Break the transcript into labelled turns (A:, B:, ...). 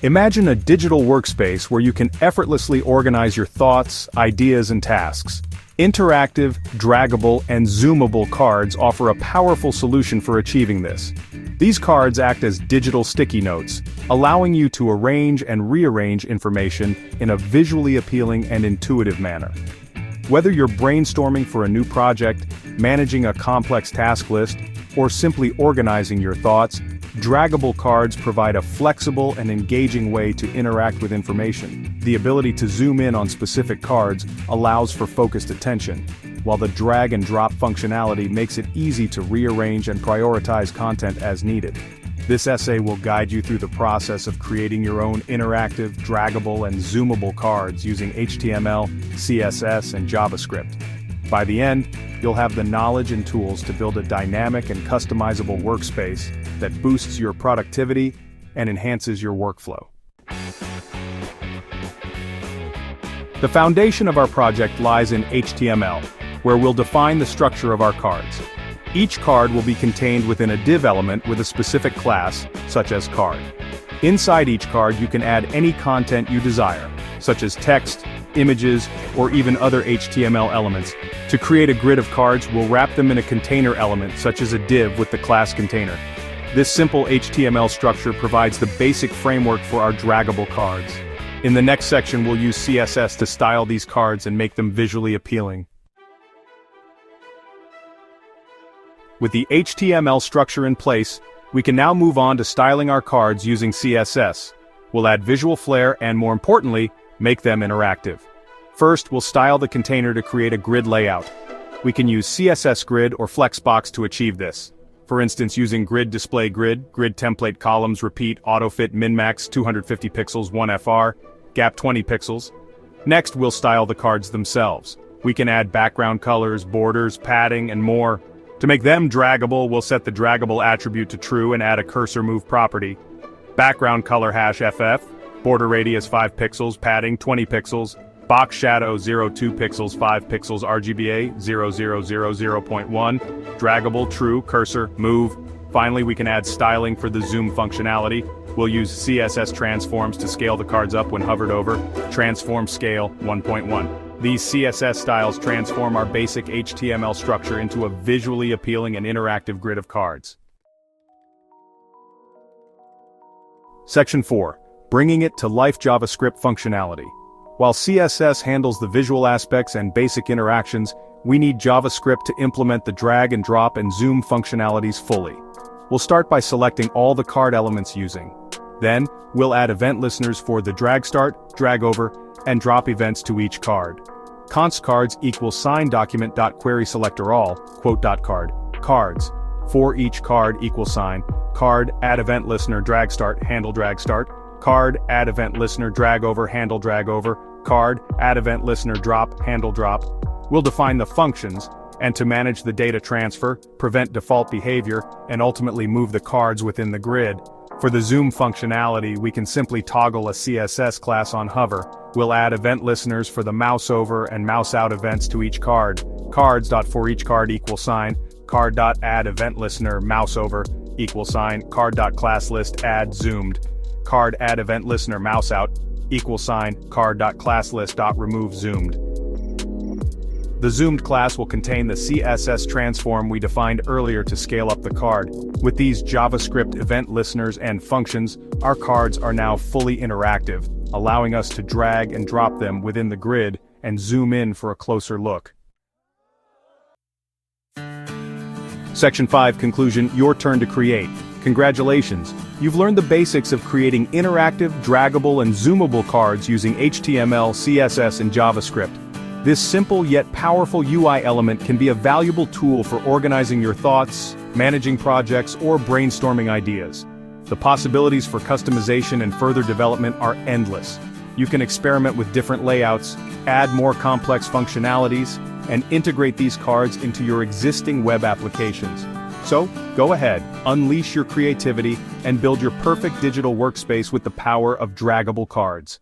A: Imagine a digital workspace where you can effortlessly organize your thoughts, ideas, and tasks. Interactive, draggable, and zoomable cards offer a powerful solution for achieving this. These cards act as digital sticky notes, allowing you to arrange and rearrange information in a visually appealing and intuitive manner. Whether you're brainstorming for a new project, managing a complex task list, or simply organizing your thoughts, draggable cards provide a flexible and engaging way to interact with information. The ability to zoom in on specific cards allows for focused attention, while the drag and drop functionality makes it easy to rearrange and prioritize content as needed. This essay will guide you through the process of creating your own interactive, draggable, and zoomable cards using HTML, CSS, and JavaScript. By the end, you'll have the knowledge and tools to build a dynamic and customizable workspace that boosts your productivity and enhances your workflow. The foundation of our project lies in HTML, where we'll define the structure of our cards. Each card will be contained within a div element with a specific class, such as card. Inside each card you can add any content you desire, such as text, images, or even other HTML elements. To create a grid of cards, we'll wrap them in a container element such as a div with the class container. This simple HTML structure provides the basic framework for our draggable cards. In the next section we'll use CSS to style these cards and make them visually appealing. With the HTML structure in place, we can now move on to styling our cards using CSS. We'll add visual flair and, more importantly, make them interactive. First, we'll style the container to create a grid layout. We can use CSS Grid or Flexbox to achieve this. For instance, using Grid Display Grid, Grid Template Columns Repeat AutoFit Min-Max 250 pixels 1FR, Gap 20 pixels. Next, we'll style the cards themselves. We can add background colors, borders, padding, and more. To make them draggable, we'll set the draggable attribute to true and add a cursor move property. Background color hash FF, border radius 5 pixels, padding 20 pixels, box shadow 02 pixels 5 pixels RGBA 0000.1, draggable true cursor move. Finally, we can add styling for the zoom functionality. We'll use CSS transforms to scale the cards up when hovered over. Transform scale 1.1. These CSS styles transform our basic HTML structure into a visually appealing and interactive grid of cards. Section 4. Bringing it to life JavaScript functionality. While CSS handles the visual aspects and basic interactions, we need JavaScript to implement the drag and drop and zoom functionalities fully. We'll start by selecting all the card elements using. Then, we'll add event listeners for the drag start, drag over, and drop events to each card. Const cards equals sign document.query selector all, quote.card, cards. For each card equals sign, card, add event listener drag start, handle drag start, card, add event listener drag over, handle drag over, card, add event listener drop, handle drop. We'll define the functions, and to manage the data transfer, prevent default behavior, and ultimately move the cards within the grid. For the zoom functionality, we can simply toggle a CSS class on hover. We'll add event listeners for the mouse over and mouse out events to each card. Cards.forEachCard equals sign, card.add event listener mouse over equals sign, card.classlist add zoomed, card add event listener mouse out equals sign, card.classlist.remove zoomed. The zoomed class will contain the CSS transform we defined earlier to scale up the card. With these JavaScript event listeners and functions, our cards are now fully interactive, allowing us to drag and drop them within the grid and zoom in for a closer look. Section 5 Conclusion. Your turn to create. Congratulations! You've learned the basics of creating interactive, draggable, and zoomable cards using HTML, CSS, and JavaScript. This simple yet powerful UI element can be a valuable tool for organizing your thoughts, managing projects, or brainstorming ideas. The possibilities for customization and further development are endless. You can experiment with different layouts, add more complex functionalities, and integrate these cards into your existing web applications. So, go ahead, unleash your creativity, and build your perfect digital workspace with the power of draggable cards.